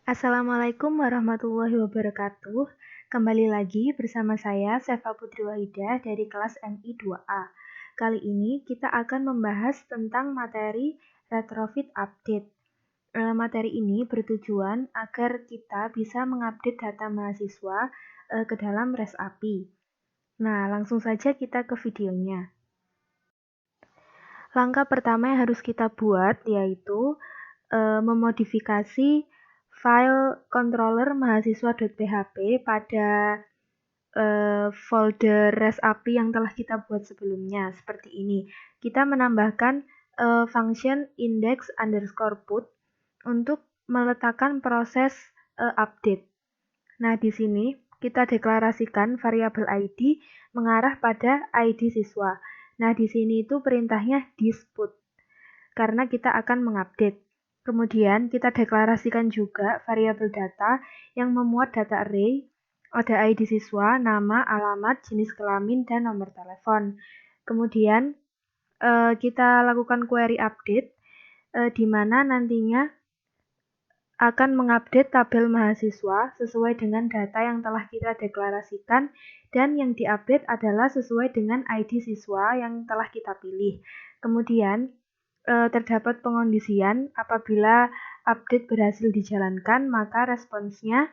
Assalamualaikum warahmatullahi wabarakatuh. Kembali lagi bersama saya, Seva Putri Wahidah dari kelas MI 2A. Kali ini kita akan membahas tentang materi retrofit update. Materi ini bertujuan agar kita bisa mengupdate data mahasiswa ke dalam RESAPI. Nah, langsung saja kita ke videonya. Langkah pertama yang harus kita buat yaitu memodifikasi file controller mahasiswa.php pada folder RESAPI yang telah kita buat sebelumnya, seperti ini. Kita menambahkan function index_put untuk meletakkan proses update. Nah, di sini kita deklarasikan variabel ID mengarah pada ID siswa. Nah, di sini itu perintahnya disput karena kita akan mengupdate. Kemudian kita deklarasikan juga variabel data yang memuat data array, ada ID siswa, nama, alamat, jenis kelamin, dan nomor telepon. Kemudian kita lakukan query update, di mana nantinya akan mengupdate tabel mahasiswa sesuai dengan data yang telah kita deklarasikan, dan yang diupdate adalah sesuai dengan ID siswa yang telah kita pilih. Kemudian terdapat pengondisian apabila update berhasil dijalankan, maka responsnya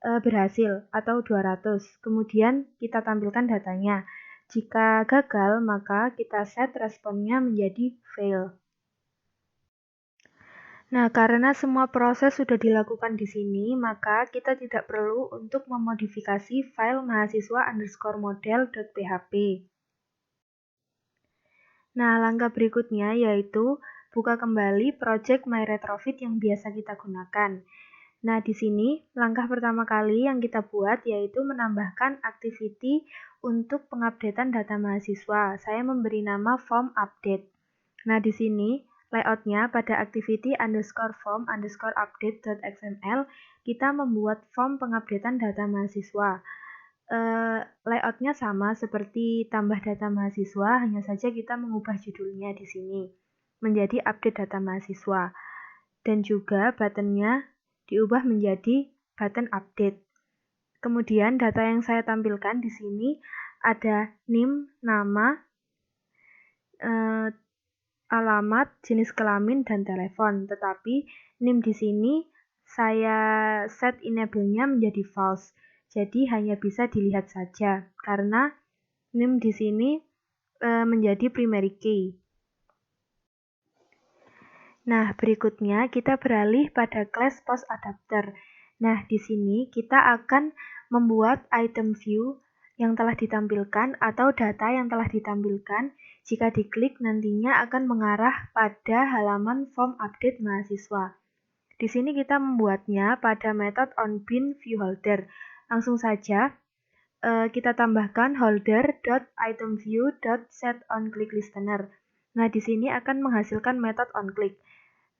berhasil atau 200. Kemudian kita tampilkan datanya. Jika gagal, maka kita set responnya menjadi fail. Nah, karena semua proses sudah dilakukan di sini, maka kita tidak perlu untuk memodifikasi file mahasiswa_model.php. Nah, langkah berikutnya yaitu buka kembali project MyRetrofit yang biasa kita gunakan. Nah, di sini langkah pertama kali yang kita buat yaitu menambahkan activity untuk pengupdatean data mahasiswa. Saya memberi nama form update. Nah, di sini layoutnya pada activity_form_update.xml kita membuat form pengupdatean data mahasiswa. Layoutnya sama seperti tambah data mahasiswa, hanya saja kita mengubah judulnya di sini menjadi update data mahasiswa, dan juga buttonnya diubah menjadi button update. Kemudian data yang saya tampilkan di sini ada NIM, nama, alamat, jenis kelamin, dan telepon. Tetapi NIM di sini saya set enable-nya menjadi false. Jadi hanya bisa dilihat saja karena NIM di sini menjadi primary key. Nah, berikutnya kita beralih pada class post adapter. Nah, di sini kita akan membuat item view yang telah ditampilkan atau data yang telah ditampilkan. Jika diklik nantinya akan mengarah pada halaman form update mahasiswa. Di sini kita membuatnya pada method onBeanViewHolder. Langsung saja kita tambahkan holder.itemView.setOnClickListener. Nah, di sini akan menghasilkan method onClick.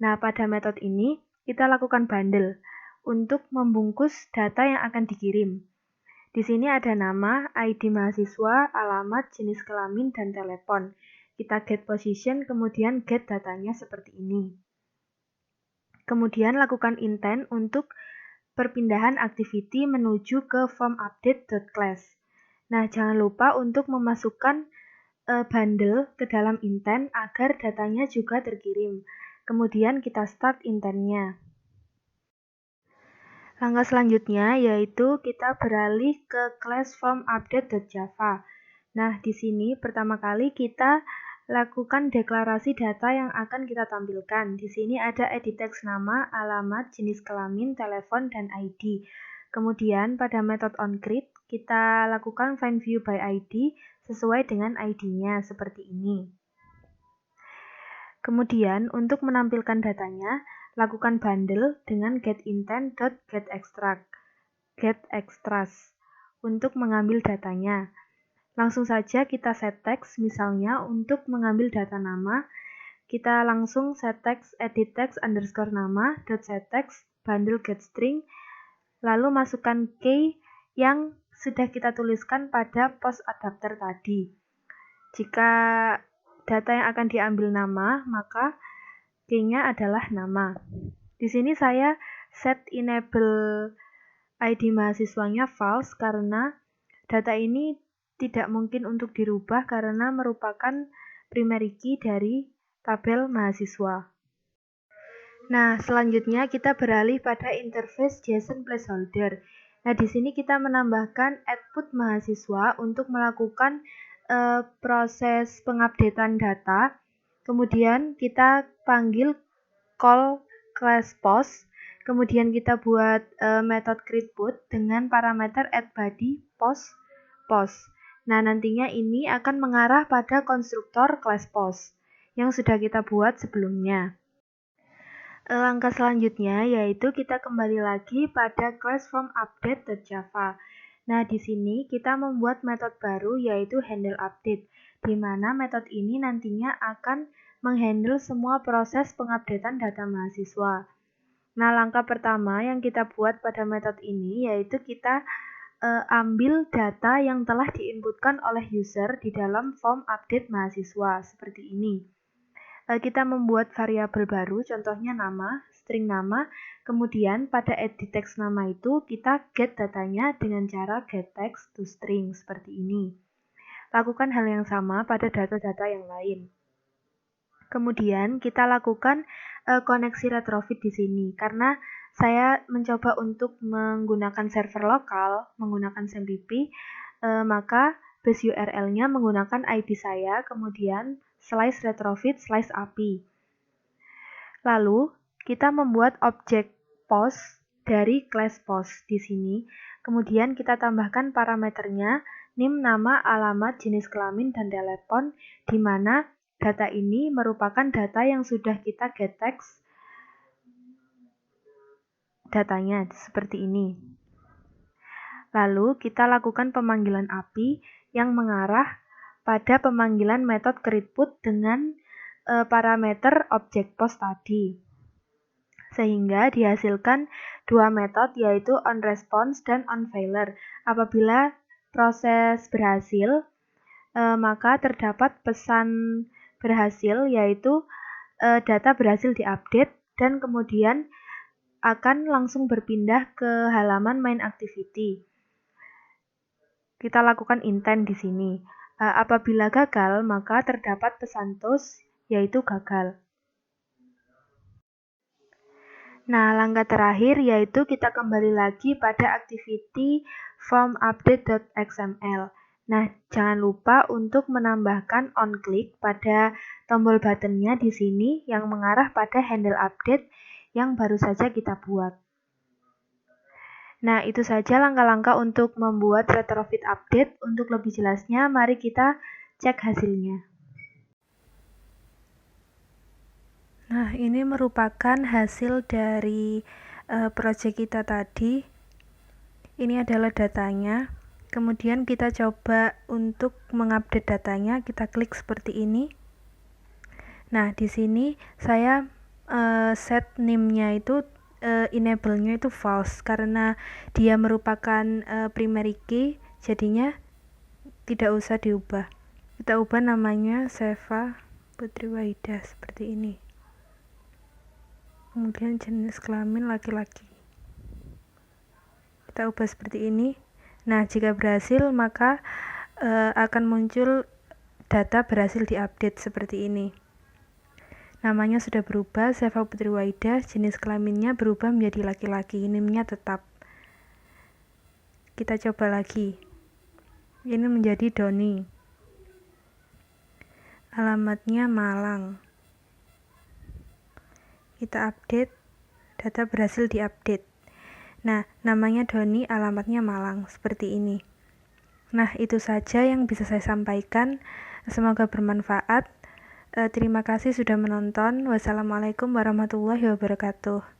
Nah, pada metode ini kita lakukan bundle untuk membungkus data yang akan dikirim. Di sini ada nama, ID mahasiswa, alamat, jenis kelamin, dan telepon. Kita get position, kemudian get datanya seperti ini. Kemudian lakukan intent untuk perpindahan activity menuju ke form update.class. Nah, jangan lupa untuk memasukkan bundle ke dalam intent agar datanya juga terkirim. Kemudian kita start intentnya. Langkah selanjutnya yaitu kita beralih ke class form update.java. Nah, di sini pertama kali kita lakukan deklarasi data yang akan kita tampilkan. Di sini ada edit text nama, alamat, jenis kelamin, telepon, dan ID. Kemudian pada method onCreate kita lakukan find view by ID sesuai dengan ID-nya seperti ini. Kemudian untuk menampilkan datanya, lakukan bundle dengan getIntent.getExtract untuk mengambil datanya. Langsung saja kita set text, misalnya untuk mengambil data nama, kita langsung set text edit text_nama.setText bundle getString, lalu masukkan key yang sudah kita tuliskan pada post adapter tadi. Jika data yang akan diambil nama, maka key-nya adalah nama. Di sini saya set enable ID mahasiswanya false karena data ini tidak mungkin untuk dirubah karena merupakan primary key dari tabel mahasiswa. Nah, selanjutnya kita beralih pada interface JSON placeholder. Nah, di sini kita menambahkan output mahasiswa untuk melakukan proses pengupdatean data. Kemudian kita panggil call class post. Kemudian kita buat method createPut dengan parameter addBody post. Nah, nantinya ini akan mengarah pada konstruktor class post yang sudah kita buat sebelumnya. Langkah selanjutnya yaitu kita kembali lagi pada class from update.java. Nah, di sini kita membuat metode baru yaitu handle update, di mana metode ini nantinya akan menghandle semua proses pengupdatean data mahasiswa. Nah, langkah pertama yang kita buat pada metode ini yaitu kita ambil data yang telah diinputkan oleh user di dalam form update mahasiswa seperti ini. Kita membuat variabel baru, contohnya nama, string nama, kemudian pada edit text nama itu kita get datanya dengan cara get text to string seperti ini. Lakukan hal yang sama pada data-data yang lain. Kemudian kita lakukan koneksi retrofit di sini karena saya mencoba untuk menggunakan server lokal, menggunakan SAMPP, maka base URL-nya menggunakan ID saya, kemudian slice retrofit slice API. Lalu kita membuat objek post dari class post di sini. Kemudian kita tambahkan parameternya name, nama, alamat, jenis kelamin, dan telepon, di mana data ini merupakan data yang sudah kita get text datanya seperti ini. Lalu kita lakukan pemanggilan API yang mengarah pada pemanggilan metode createPut dengan parameter objek post tadi. Sehingga dihasilkan dua metode yaitu onResponse dan onFailer. Apabila proses berhasil, maka terdapat pesan berhasil yaitu data berhasil diupdate dan kemudian akan langsung berpindah ke halaman main activity. Kita lakukan intent di sini. Apabila gagal, maka terdapat pesan toast yaitu gagal. Nah, langkah terakhir yaitu kita kembali lagi pada activity form update.xml. Nah, jangan lupa untuk menambahkan onClick pada tombol buttonnya di sini yang mengarah pada handle update yang baru saja kita buat. Nah, itu saja langkah-langkah untuk membuat retrofit update. Untuk lebih jelasnya, mari kita cek hasilnya. Nah, ini merupakan hasil dari project kita tadi. Ini adalah datanya. Kemudian kita coba untuk mengupdate datanya, kita klik seperti ini. Nah, di sini saya set name-nya itu enable-nya itu false karena dia merupakan primary key, jadinya tidak usah diubah. Kita ubah namanya Seva Putri Wahida seperti ini. Kemudian jenis kelamin laki-laki. Kita ubah seperti ini. Nah, jika berhasil maka akan muncul data berhasil diupdate seperti ini. Namanya sudah berubah, Seva Putri Wahida, jenis kelaminnya berubah menjadi laki-laki, NIM-nya tetap. Kita coba lagi. Ini menjadi Doni. Alamatnya Malang. Kita update, data berhasil diupdate. Nah, namanya Doni, alamatnya Malang, seperti ini. Nah, itu saja yang bisa saya sampaikan. Semoga bermanfaat. Terima kasih sudah menonton. Wassalamualaikum warahmatullahi wabarakatuh.